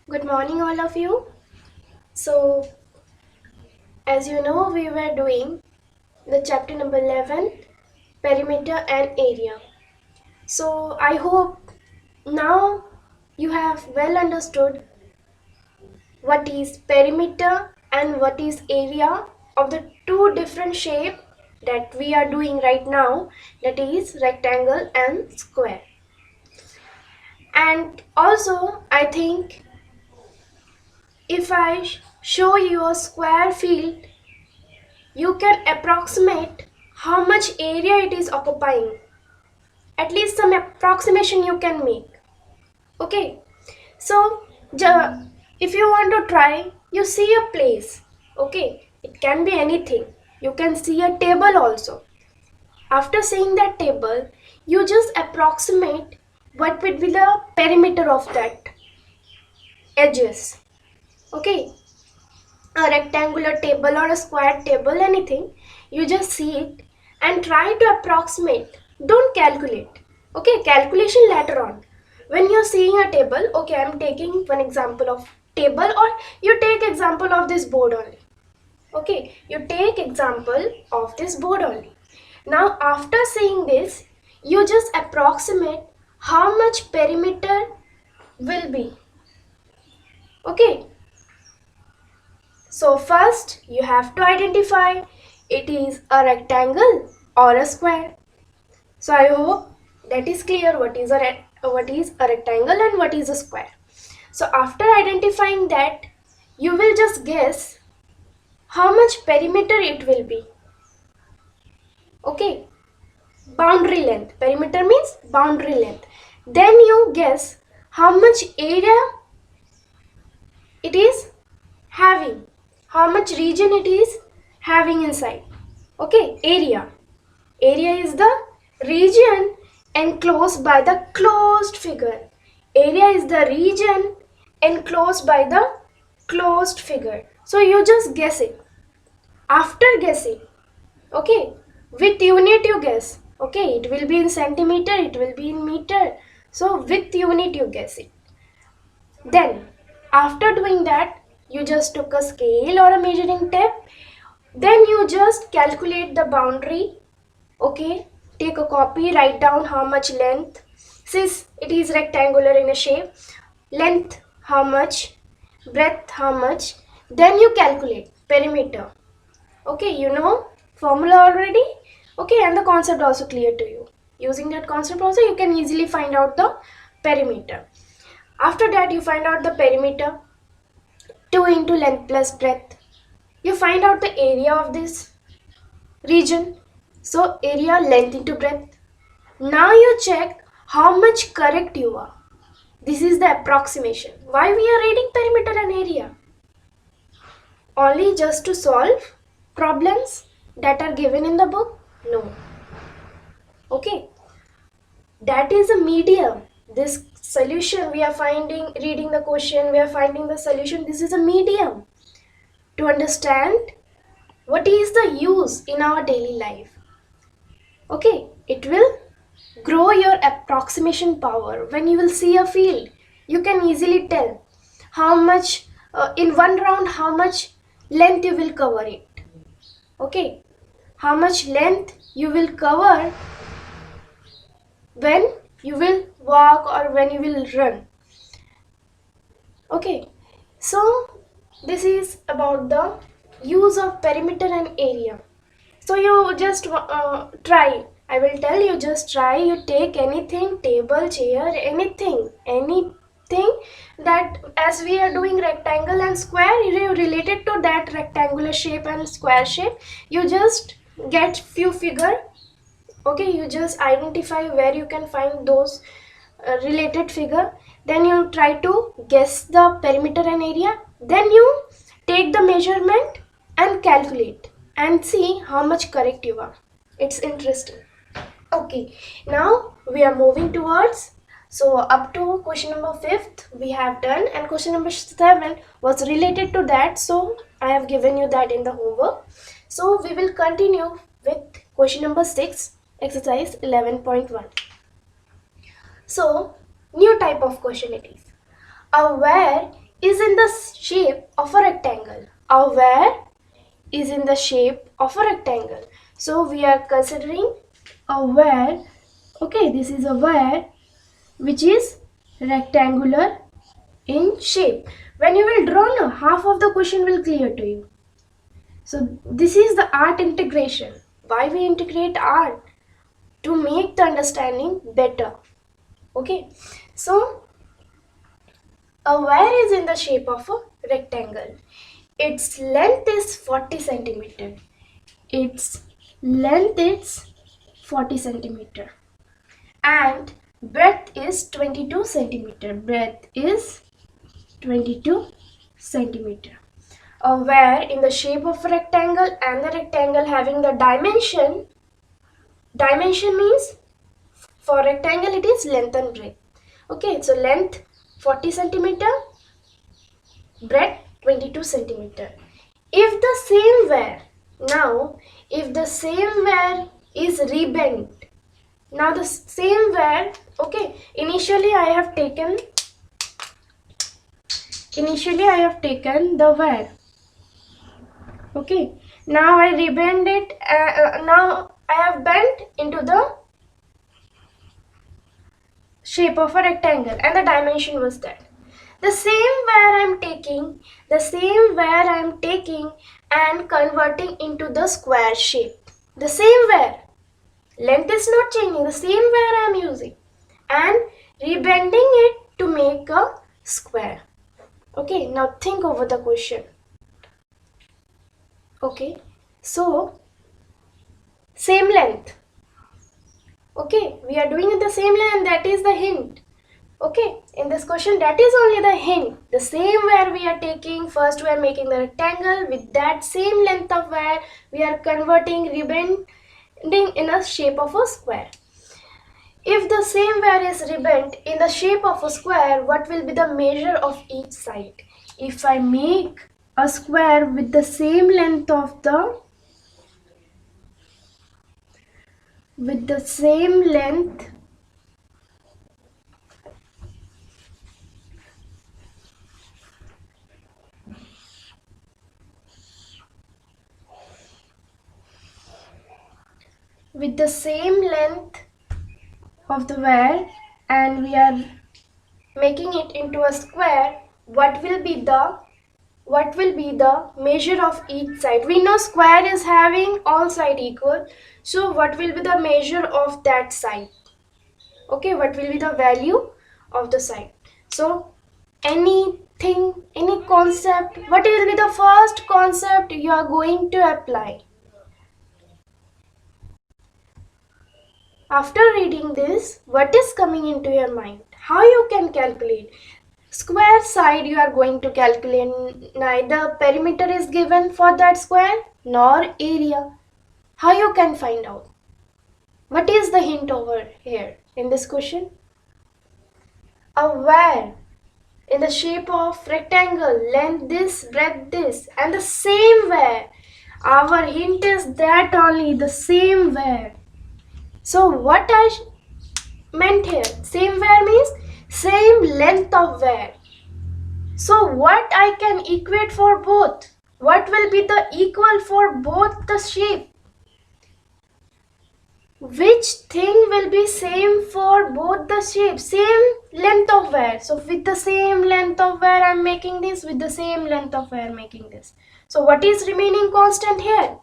Good morning, all of you. So, as you know, we were doing the chapter number 11 perimeter and area. So, I hope now you have well understood what is perimeter and what is area of the two different shape that we are doing right now, that is rectangle and square. And also, I think if I show you a square field, you can approximate how much area it is occupying. At least some approximation you can make. Okay, so if you want to try, you see a place. Okay, it can be anything. You can see a table also. After seeing that table, you just approximate what would be the perimeter of that edges. Okay, a rectangular table or a square table, anything, you just see it and try to approximate. Don't calculate. Okay, calculation later on. When you're seeing a table, okay, I'm taking one example of table, or you take example of this board only. Okay, you take example of this board only. Now after seeing this, you just approximate how much perimeter will be. Okay, so first you have to identify it is a rectangle or a square. So I hope that is clear what is a rectangle and what is a square. So after identifying that, you will just guess how much perimeter it will be. Okay, boundary length. Perimeter means boundary length. Then you guess how much area it is having, how much region it is having inside. Okay, area. Area is the region enclosed by the closed figure. Area is the region enclosed by the closed figure. So you just guess it. After guessing, okay, with unit you guess. Okay, it will be in centimeter, it will be in meter. So with unit you guess it. Then, after doing that, you just took a scale or a measuring tape. Then you just calculate the boundary. Okay, take a copy, write down how much length. Since it is rectangular in a shape, length how much, breadth how much. Then you calculate perimeter. Okay, you know formula already. Okay, and the concept also clear to you. Using that concept also, you can easily find out the perimeter. After that, you find out the perimeter. 2 into length plus breadth. You find out the area of this region. So area, length into breadth. Now you check how much correct you are. This is the approximation. Why we are reading perimeter and area? Only just to solve problems that are given in the book? No. Okay. That is a medium. This solution we are finding, reading the question, we are finding the solution. This is a medium to understand what is the use in our daily life. Okay, it will grow your approximation power. When you will see a field, you can easily tell how much in one round how much length you will cover it. Okay, how much length you will cover when you will walk or when you will run. Okay, so this is about the use of perimeter and area. So you just try. I will tell you, just try. You take anything, table, chair, anything that, as we are doing rectangle and square, you related to that rectangular shape and square shape. You just get few figure. Okay, you just identify where you can find those related figure. Then you try to guess the perimeter and area. Then you take the measurement and calculate and see how much correct you are. It's interesting. Okay, now we are moving towards, so up to question number 5th we have done, and question number 7 was related to that, so I have given you that in the homework. So we will continue with question number 6, exercise 11.1. So new type of question it is. Where is in the shape of a rectangle. A where is in the shape of a rectangle. So we are considering a where. Okay, this is a where which is rectangular in shape. When you will draw now, half of the question will clear to you. So this is the art integration. Why we integrate art? To make the understanding better. Okay, so a wire is in the shape of a rectangle. Its length is 40 centimeter. Its length is 40 centimeter and breadth is 22 centimeter. Breadth is 22 centimeter. A wire in the shape of a rectangle and the rectangle having the dimension. Dimension means for rectangle it is length and breadth. Okay, so length 40 centimeter, breadth 22 centimeter. If the same wire, now if the same wire is rebent, now the same wire, okay, initially I have taken the wire, okay, now I rebend it, now I have bent into the shape of a rectangle and the dimension was that. The same where I am taking and converting into the square shape. The same where. Length is not changing. The same where I am using. And rebending it to make a square. Okay, now think over the question. Okay, so same length. Okay, we are doing it the same length. That is the hint. Okay, in this question that is only the hint. The same where we are taking, first we are making the rectangle with that same length of wire we are converting, rebending in a shape of a square. If the same wire is rebent in the shape of a square, what will be the measure of each side? If I make a square with the same length of the with the same length with the same length of the wire and we are making it into a square, what will be the measure of each side? We know square is having all side equal, so what will be the measure of that side? Okay, what will be the value of the side? So anything, any concept, what will be the first concept you are going to apply? After reading this, what is coming into your mind? How you can calculate? Square side you are going to calculate, neither perimeter is given for that square nor area. How you can find out? What is the hint over here in this question? A wire in the shape of rectangle, length this, breadth this, and the same wire. Our hint is that only, the same wire. So what I meant here, same wire means same length of wire. So what I can equate for both? What will be the equal for both the shape? Which thing will be same for both the shapes? Same length of wire. So with the same length of wire I am making this, with the same length of wire making this. So what is remaining constant here?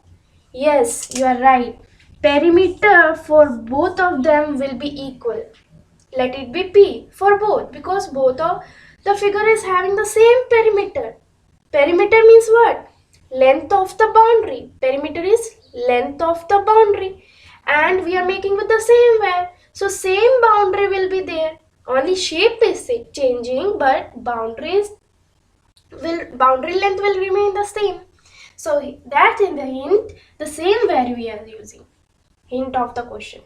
Yes, you are right. Perimeter for both of them will be equal. Let it be P for both, because both of the figure is having the same perimeter. Perimeter means what? Length of the boundary. Perimeter is length of the boundary. And we are making with the same wire. So same boundary will be there. Only shape is changing, but boundary length will remain the same. So that's in the hint, the same wire we are using. Hint of the question.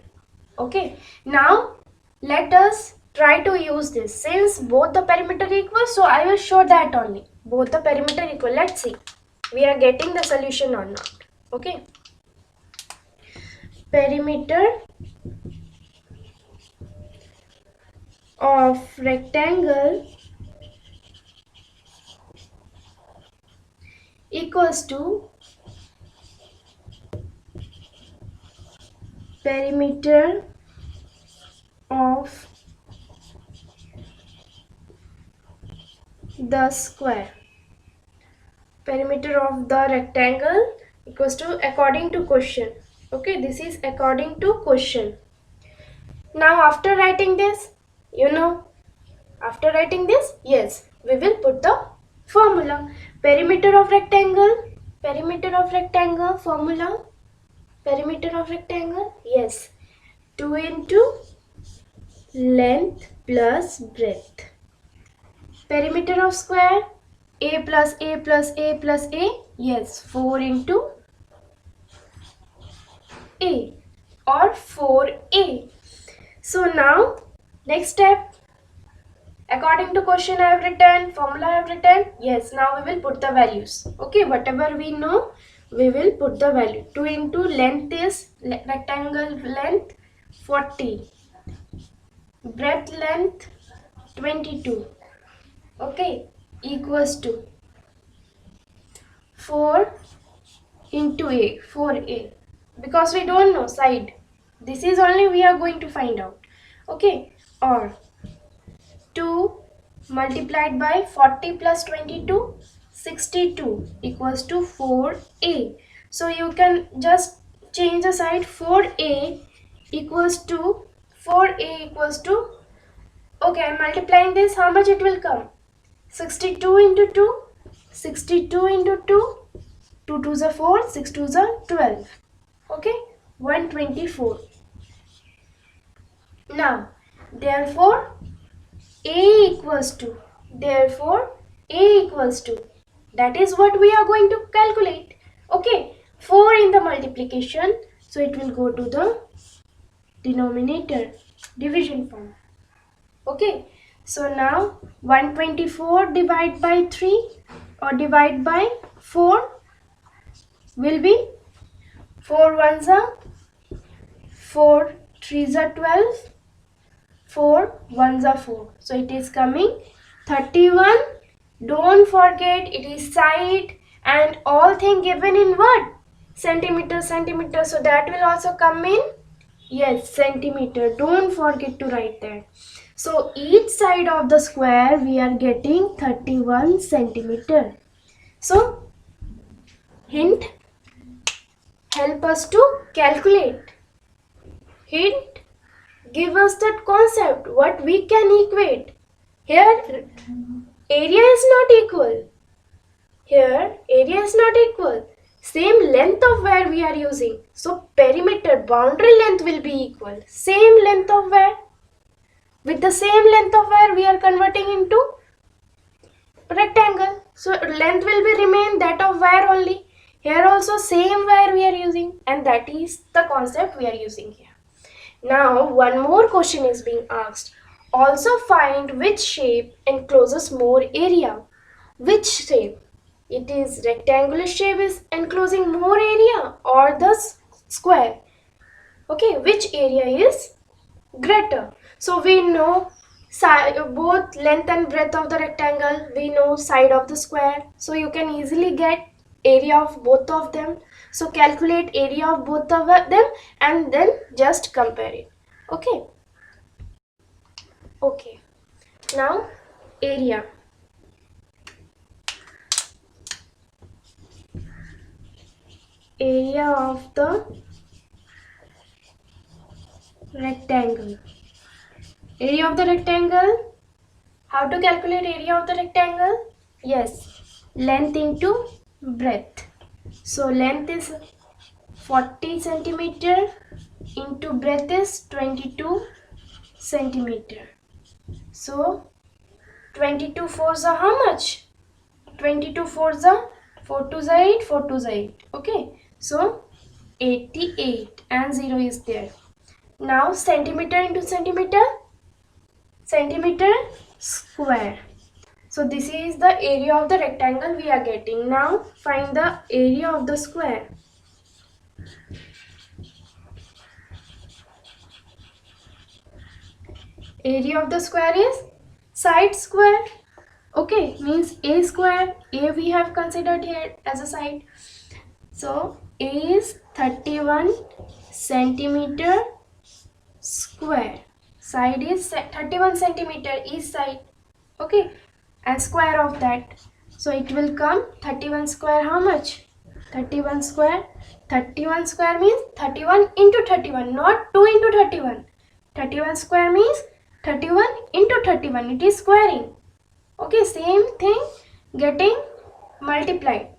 Okay. Now let us try to use this. Since both the perimeter equal, so I will show that only. Both the perimeter equal. Let's see. We are getting the solution or not. Okay. Perimeter of rectangle equals to perimeter of the square. Perimeter of the rectangle equals to according to question. Okay, this is according to question. Now after writing this, after writing this, yes, we will put the formula. Perimeter of rectangle formula. Perimeter of rectangle, yes, 2 into length plus breadth. Perimeter of square, a plus a plus a plus a, yes, 4 into a or 4a. So now next step, according to question I have written, formula I have written, yes, now we will put the values. Okay, whatever we know, we will put the value. 2 into length is rectangle length 40, breadth length 22, okay, equals to 4 into a, 4a, because we don't know side. This is only we are going to find out. Okay, or 2 multiplied by 40 plus 22, 62 equals to 4a. So you can just change the side. 4a equals to 4a equals to, okay, I'm multiplying this, how much it will come? 62 into 2, 62 into 2, 2 2s are 4, 6 2s are 12. Okay, 124. Now, therefore, A equals to, that is what we are going to calculate. Okay, 4 in the multiplication, so it will go to the denominator, division form. Okay, so now 124 divided by 3 or divide by 4 will be 4 ones are 4 threes are 12, 4 ones are 4. So it is coming 31. Don't forget it is side and all thing given in what? Centimeter. So that will also come in, yes, centimeter. Don't forget to write that. So each side of the square we are getting 31 centimeter. So hint, help us to calculate. Hint, give us that concept, what we can equate. Here area is not equal. Same length of wire we are using. So perimeter, boundary length will be equal. Same length of wire. With the same length of wire we are converting into rectangle. So length will be remain that of wire only. Here also same wire we are using, and that is the concept we are using here. Now one more question is being asked. Also find which shape encloses more area. Which shape? It is rectangular shape is enclosing more area or the square. Okay, which area is greater? So we know both length and breadth of the rectangle. We know side of the square. So you can easily get area of both of them. So calculate area of both of them and then just compare it. Okay. Okay. Now area. Area of the rectangle. Area of the rectangle. How to calculate area of the rectangle? Yes, length into breadth. So length is 40 centimeter into breadth is 22 centimeter. So 22 fours are how much? 22 fours are 4 2s are 8, 4 2s are 8. Okay, so 88 and 0 is there. Now centimeter into centimeter square. So this is the area of the rectangle we are getting. Now find the area of the square. Area of the square is side square. Okay, means a square, a we have considered here as a side. So a is 31 centimeter square. Side is 31 centimeter each side. Okay, and square of that. So it will come 31 square how much? 31 square. 31 square means 31 into 31, not 2 into 31. 31 square means 31 into 31. It is squaring. Okay, same thing getting multiplied.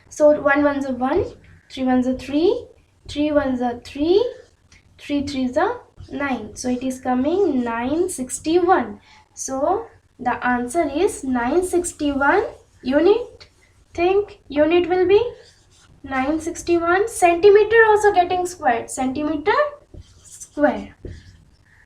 So 1 ones are 1, 3 ones are 3, 3 ones are 3, 3 threes are 9. So it is coming 961. So the answer is 961 unit. Think unit will be 961. Centimeter also getting squared. Centimeter square.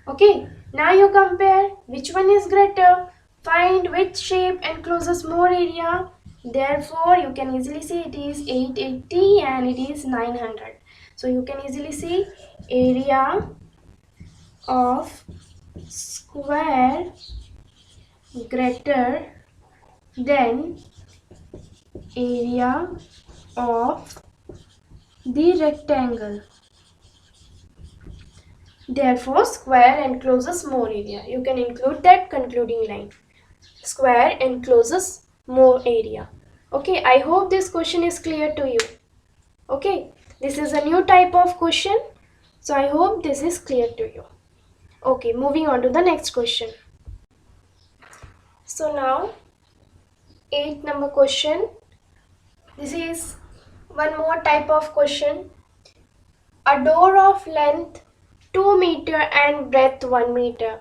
Okay, now you compare which one is greater. Find which shape encloses more area. Therefore, you can easily see it is 880 and it is 900. So you can easily see area of square greater than area of the rectangle. Therefore, square encloses more area. You can include that concluding line. Square encloses more area. Okay, I hope this question is clear to you. Okay, this is a new type of question. So I hope this is clear to you. Okay, moving on to the next question. So now, 8th number question. This is one more type of question. A door of length 2 meter and breadth 1 meter.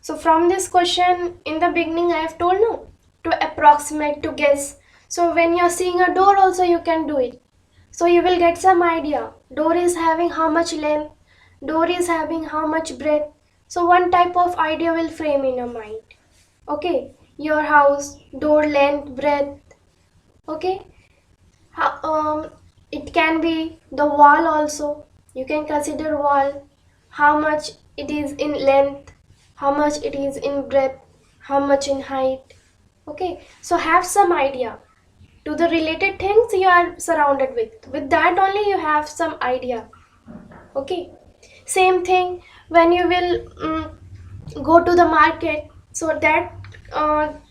So from this question in the beginning I have told no to approximate, to guess. So when you are seeing a door also you can do it. So you will get some idea. Door is having how much length, door is having how much breadth. So one type of idea will frame in your mind. Okay, your house, door length, breadth. Okay, it can be the wall also. You can consider wall, how much it is in length, how much it is in breadth, how much in height. Okay, so have some idea to the related things you are surrounded with. With that only you have some idea. Okay, same thing when you will go to the market. So that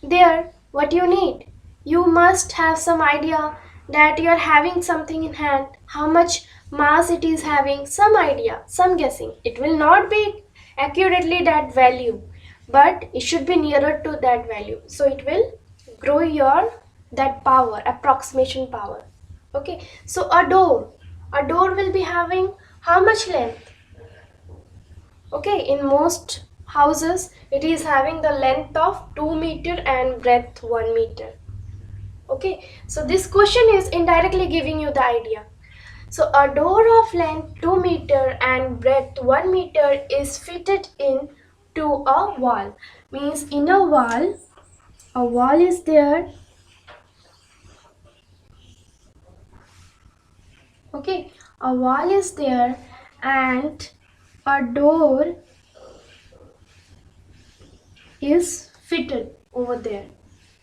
there what you need, you must have some idea that you are having something in hand, how much mass it is having, some idea, some guessing. It will not be accurately that value, but it should be nearer to that value, so it will grow your that power, approximation power. Okay, so a door will be having how much length? Okay, in most houses it is having the length of 2 meter and breadth 1 meter. Okay, so this question is indirectly giving you the idea. So a door of length 2 meter and breadth 1 meter is fitted in to a wall. Means in a wall is there. Okay, a wall is there and a door is fitted over there.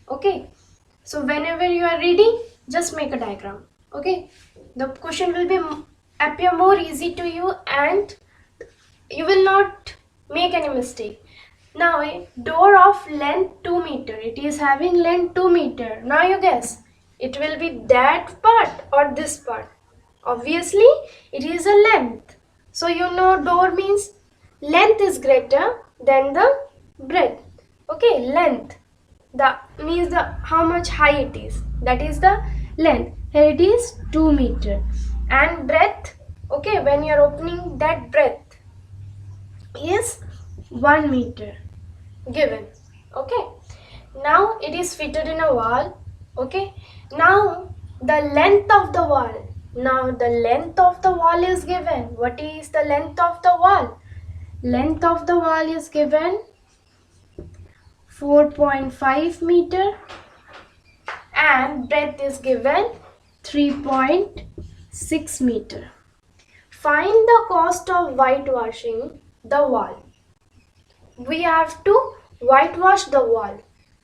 Okay, so whenever you are reading, just make a diagram. Okay, the question will be appear more easy to you and you will not make any mistake. Now a door of length 2 meter, it is having length 2 meter. Now you guess, it will be that part or this part. Obviously it is a length, so you know door means length is greater than the breadth. Okay, length, the means the how much high it is, that is the length. Here it is 2 meter and breadth. Okay, when you are opening that breadth is 1 meter given. Okay, now it is fitted in a wall. Okay, now the length of the wall, now the length of the wall is given. What is the length of the wall? Length of the wall is given 4.5 meter and breadth is given 3.6 meter. Find the cost of whitewashing the wall. We have to whitewash the wall.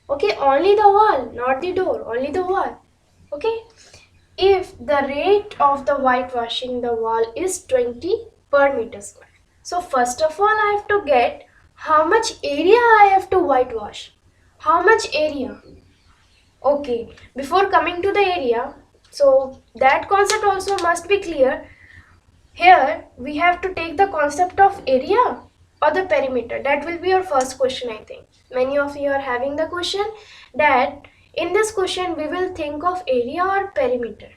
Okay, only the wall, not the door, only the wall. Okay, if the rate of the whitewashing the wall is 20 per meter square. So first of all, I have to get how much area I have to whitewash. How much area? Okay, before coming to the area, so that concept also must be clear. Here we have to take the concept of area or the perimeter. That will be your first question, I think. Many of you are having the question that in this question we will think of area or perimeter.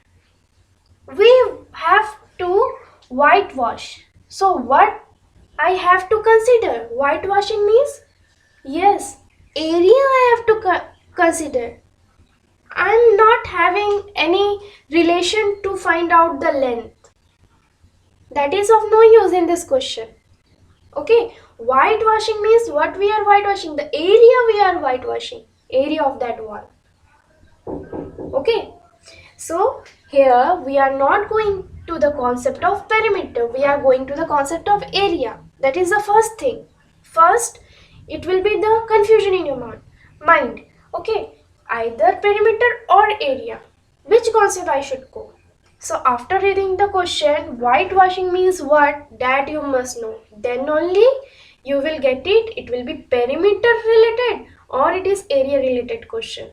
We have to whitewash. So what I have to consider? Whitewashing means yes, area I have to consider. I'm not having any relation to find out the length. That is of no use in this question. Okay, whitewashing means what we are whitewashing, the area we are whitewashing, area of that wall. Okay, so here we are not going to the concept of perimeter, we are going to the concept of area. That is the first thing. First, it will be the confusion in your mind. Okay, either perimeter or area. Which concept I should go? So after reading the question, whitewashing means what? That you must know. Then only you will get it. It will be perimeter related or it is area related question.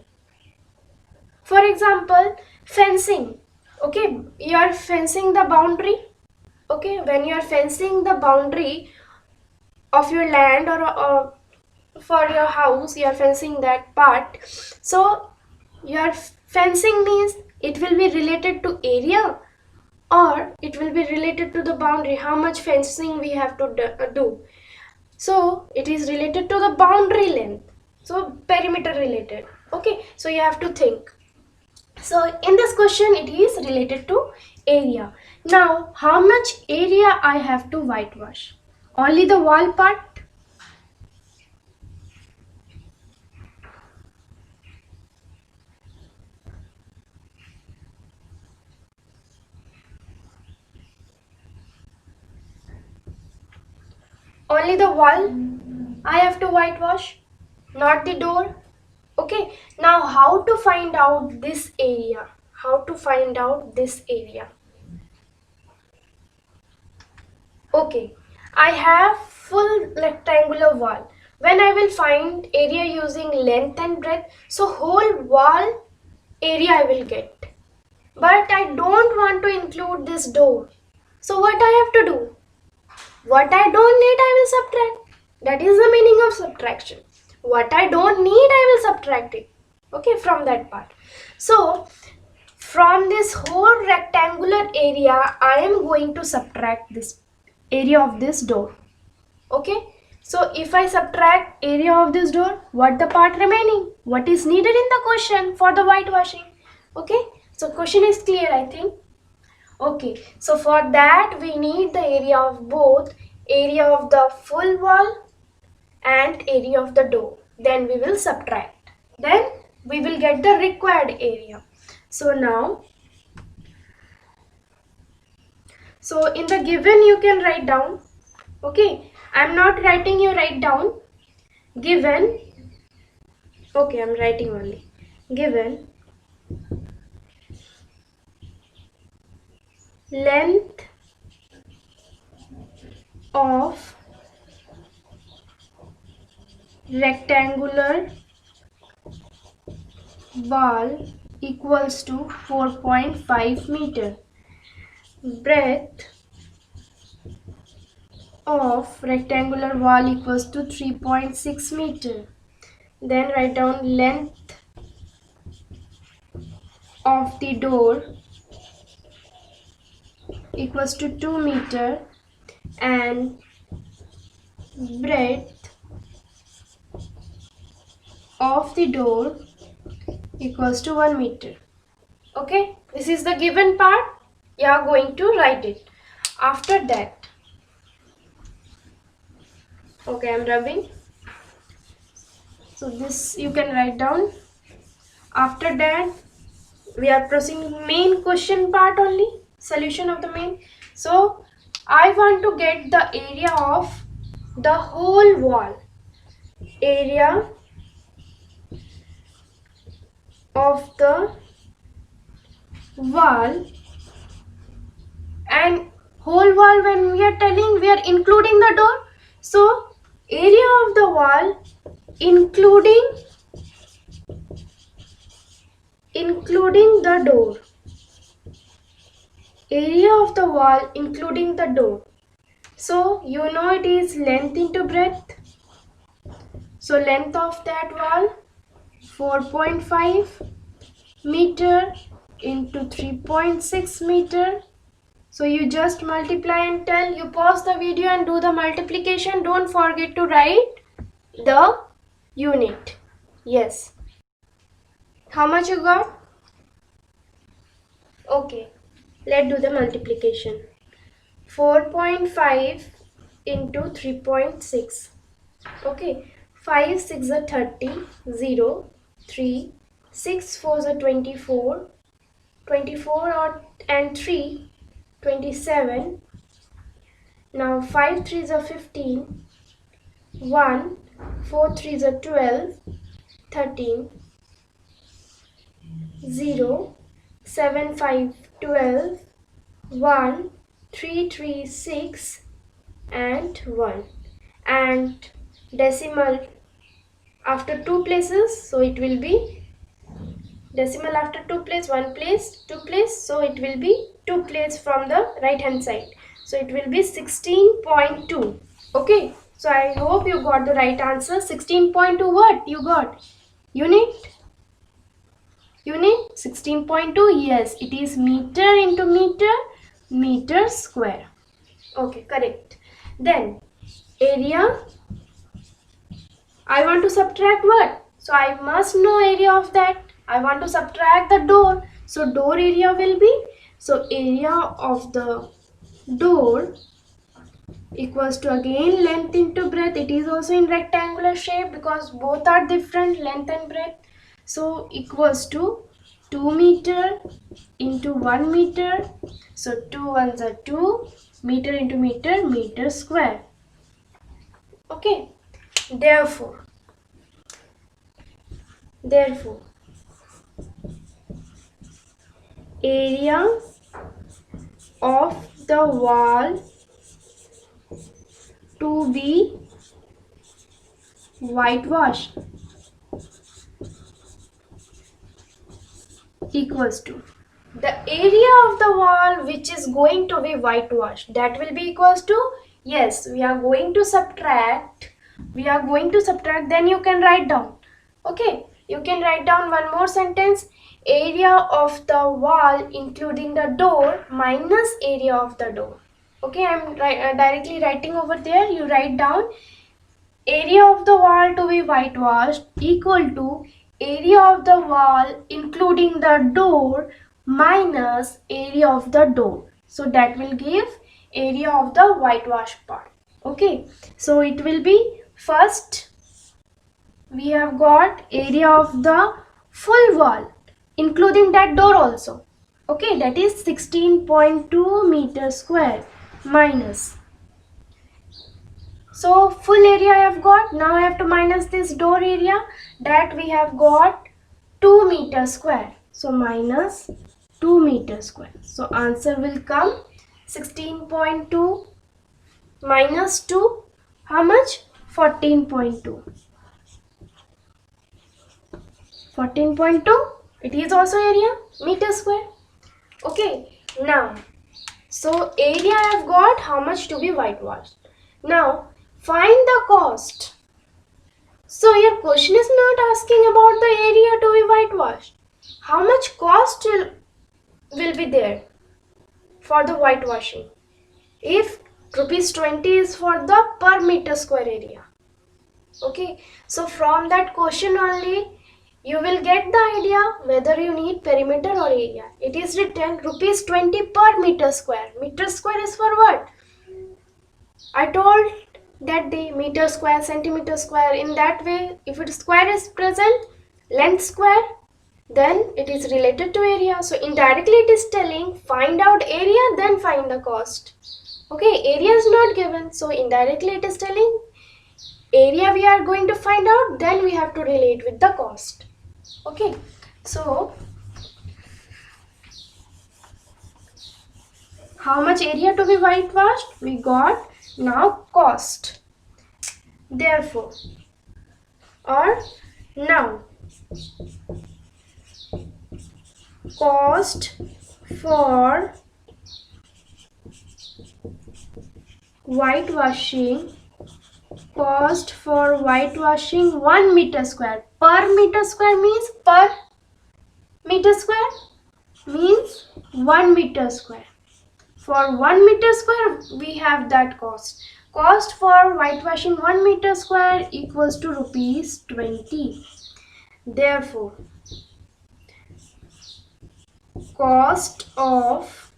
For example, fencing. Okay, you are fencing the boundary. Okay, when you are fencing the boundary of your land or for your house, you are fencing that part. So your fencing means it will be related to area or it will be related to the boundary, how much fencing we have to do. So it is related to the boundary length, so perimeter related. Okay, so you have to think. So in this question it is related to area. Now how much area I have to whitewash? Only the wall part? Only the wall I have to whitewash, not the door. Okay, now how to find out this area? How to find out this area? Okay, I have full rectangular wall. When I will find area using length and breadth, so whole wall area I will get. But I don't want to include this door. So what I have to do? What I don't need, I will subtract. That is the meaning of subtraction. What I don't need, I will subtract it. Okay, from that part. So, from this whole rectangular area, I am going to subtract this area of this door. Okay, so if I subtract area of this door, what the part remaining? What is needed in the question for the whitewashing? Okay, so question is clear, I think. Okay, so for that we need the area of both, area of the full wall and area of the door. Then we will subtract. Then we will get the required area. So now, so in the given you can write down. Okay, I'm not writing, you write down. Given, okay, I'm writing only. Given length of rectangular wall equals to 4.5 meter. Breadth of rectangular wall equals to 3.6 meter. Then write down length of the door equals to 2 meter and breadth of the door equals to 1 meter. Okay, this is the given part. You are going to write it. After that, okay, I'm rubbing. So this you can write down. After that, we are proceeding main question part only, solution of the main. So I want to get the area of the whole wall. area of the wall, and whole wall, when we are telling, we are including the door. So area of the wall including the door. Area of the wall including the door. So you know it is length into breadth. So length of that wall 4.5 meter into 3.6 meter. So you just multiply and tell. You pause the video and do the multiplication. Don't forget to write the unit. Yes. How much you got? Okay. Let's do the multiplication. 4.5 into 3.6. Okay. 5 6 are 30. 0 3 6 4 are 24. 24 and 3 27. Now 5 3s are 15. 1 4 3s are 12. 13. 0 7 5 12. 1 3 3 6 and 1. And decimal after 2 places, so it will be decimal after 2 place, 1 place, 2 place, so it will be 2 place from the right hand side. So it will be 16.2. Okay, so I hope you got the right answer. 16.2. What you got? Unit 16.2. Yes, it is meter into meter square. Okay, correct. Then area, I want to subtract what? So I must know area of that. I want to subtract the door. So door area will be, so area of the door equals to again length into breadth. It is also in rectangular shape because both are different, length and breadth. So equals to 2 meter into 1 meter. So 2 ones are 2, meter into meter square. Okay. Therefore, area of the wall to be whitewashed equals to the area of the wall which is going to be whitewashed. That will be equals to, yes, we are going to subtract, then you can write down. Okay, you can write down one more sentence. Area of the wall including the door minus area of the door. Okay, I am directly writing over there. You write down area of the wall to be whitewashed equal to area of the wall including the door minus area of the door. So that will give area of the whitewash part. Okay, so it will be, first we have got area of the full wall including that door also. Okay, that is 16.2 meter square minus. So full area I have got. Now I have to minus this door area, that we have got 2 meter square. So minus 2 meter square. So answer will come 16.2 minus 2. How much? 14.2. 14.2. It is also area, meter square. Okay, now, so area I have got, how much to be whitewashed. Now, find the cost. So your question is not asking about the area to be whitewashed. How much cost will be there for the whitewashing? If rupees 20 is for the per meter square area. Okay, so from that question only you will get the idea whether you need perimeter or area. It is written rupees 20 per meter square. Meter square is for what? I told that the meter square, centimeter square, in that way, if it square is present, length square, then it is related to area. So indirectly it is telling find out area, then find the cost. Okay, area is not given, so indirectly it is telling area we are going to find out, then we have to relate with the cost. Okay, so how much area to be whitewashed? We got. Now cost. Therefore, or now, cost for whitewashing, 1 meter square. Per meter square means 1 meter square. For 1 meter square, we have that cost. Cost for whitewashing 1 meter square equals to rupees 20. Therefore, cost of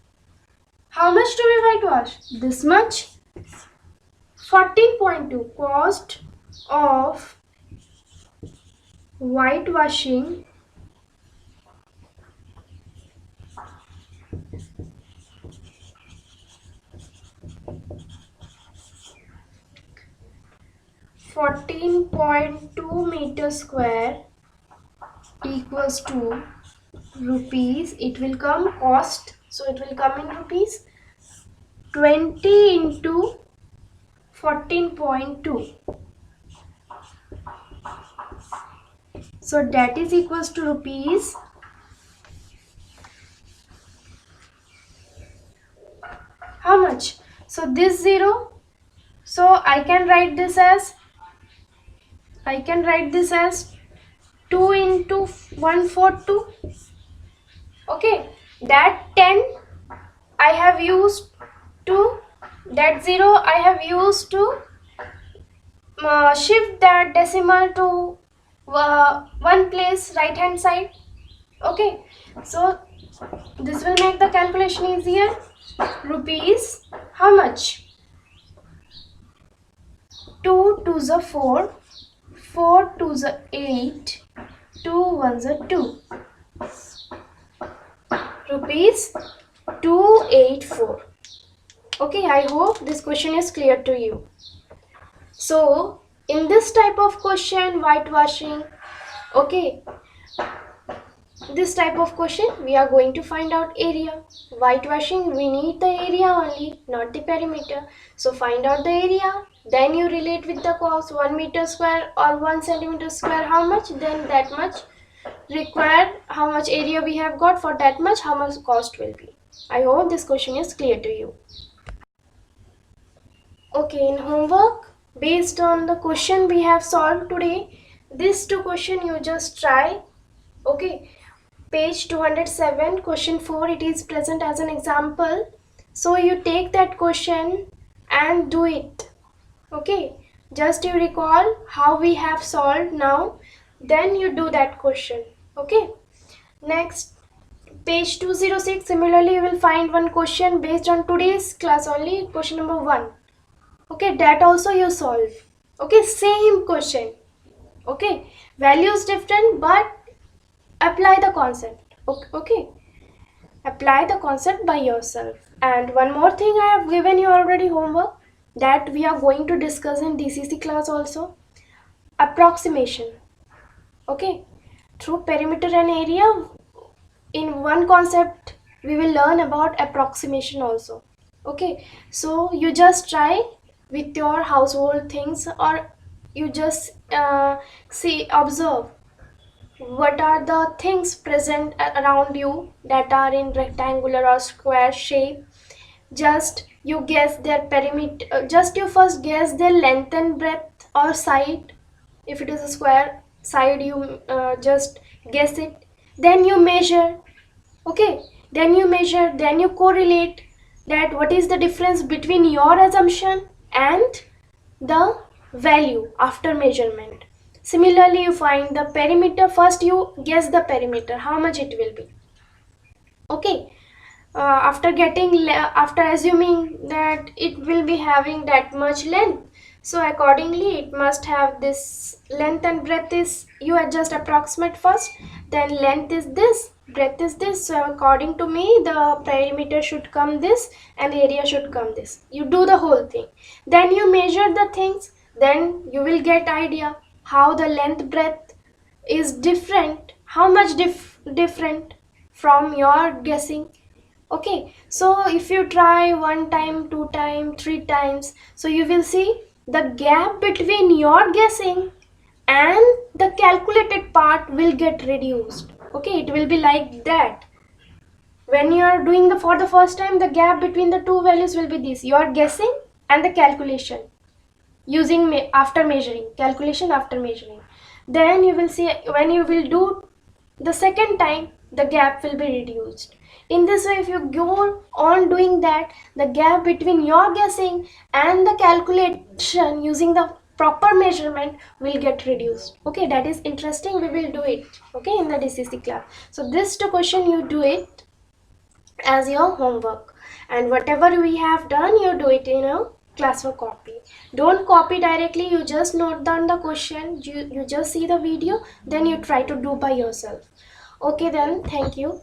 how much to be whitewashed? This much. 14.2. Cost of whitewashing 14.2 meter square equals to rupees. It will come cost, so it will come in rupees 20 into 14.2. So that is equals to rupees how much? So this 0. So I can write this as 2 into 142. Okay, that 10 I have used to, that 0 I have used to shift that decimal to one place, right hand side. Okay, so this will make the calculation easier. Rupees how much? 2 2s are 4, 4 2s are 8, 2 1s are 2. Rupees 284. Okay, I hope this question is clear to you. So in this type of question, whitewashing, okay, this type of question we are going to find out area. Whitewashing, we need the area only, not the perimeter. So find out the area, then you relate with the cost. 1 meter square or 1 centimeter square, how much? Then that much required, how much area we have got, for that much how much cost will be. I hope this question is clear to you. Okay, in homework, based on the question we have solved today, these two questions you just try. Okay, page 207, question 4, it is present as an example. So you take that question and do it. Okay, just you recall how we have solved now, then you do that question. Okay, next, page 206, similarly you will find one question based on today's class only, question number 1. Okay, that also you solve. Okay, same question. Okay, values different, but apply the concept. Okay, apply the concept by yourself. And one more thing, I have given you already homework that we are going to discuss in DCC class also. Approximation. Okay, through perimeter and area, in one concept we will learn about approximation also. Okay, so you just try with your household things, or you just observe what are the things present around you that are in rectangular or square shape. Just you guess their perimeter, just you first guess their length and breadth or side. If it is a square side, you just guess it, then you measure. Okay, then you measure, then you correlate that what is the difference between your assumption and the value after measurement. Similarly, you find the perimeter. First you guess the perimeter, how much it will be. Okay, after assuming that it will be having that much length, so accordingly it must have this length and breadth is, you adjust approximate first, then length is this, breadth is this, so according to me the perimeter should come this and area should come this. You do the whole thing, then you measure the things. then you will get idea how the length breadth is different, how much different from your guessing. Okay, so if you try one time, two time, three times, so you will see the gap between your guessing and the calculated part will get reduced. Okay, it will be like that. When you are doing the for the first time, the gap between the two values will be this, your guessing and the calculation using after measuring, calculation after measuring. Then you will see when you will do the second time, the gap will be reduced. In this way, if you go on doing that, the gap between your guessing and the calculation using the proper measurement will get reduced. Okay, that is interesting. We will do it, okay, in the DCC class. So this two question you do it as your homework, and whatever we have done, you do it in a classwork copy. Don't copy directly, you just note down the question, you just see the video, then you try to do by yourself. Okay, then thank you.